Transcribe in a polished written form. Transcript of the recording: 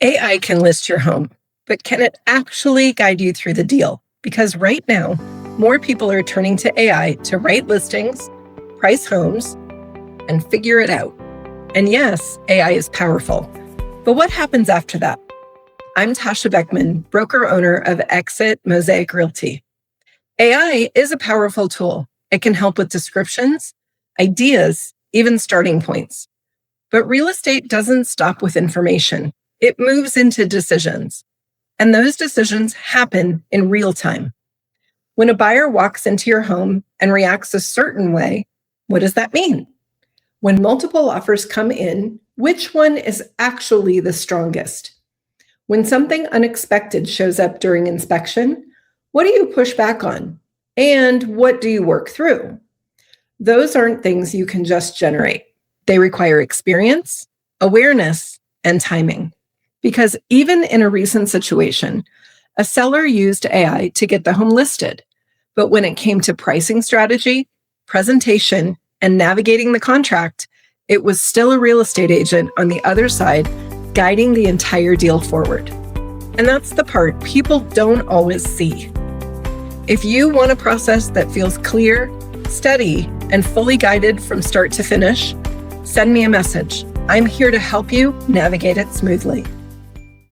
AI can list your home, but can it actually guide you through the deal? Because right now, more people are turning to AI to write listings, price homes, and figure it out. And yes, AI is powerful. But what happens after that? I'm Tasha Beckman, broker-owner of Exit Mosaic Realty. AI is a powerful tool. It can help with descriptions, ideas, even starting points. But real estate doesn't stop with information. It moves into decisions. And those decisions happen in real time. When a buyer walks into your home and reacts a certain way, what does that mean? When multiple offers come in, which one is actually the strongest? When something unexpected shows up during inspection, what do you push back on? And what do you work through? Those aren't things you can just generate. They require experience, awareness, and timing. Because even in a recent situation, a seller used AI to get the home listed. But when it came to pricing strategy, presentation, and navigating the contract, it was still a real estate agent on the other side guiding the entire deal forward. And that's the part people don't always see. If you want a process that feels clear, steady, and fully guided from start to finish, send me a message. I'm here to help you navigate it smoothly.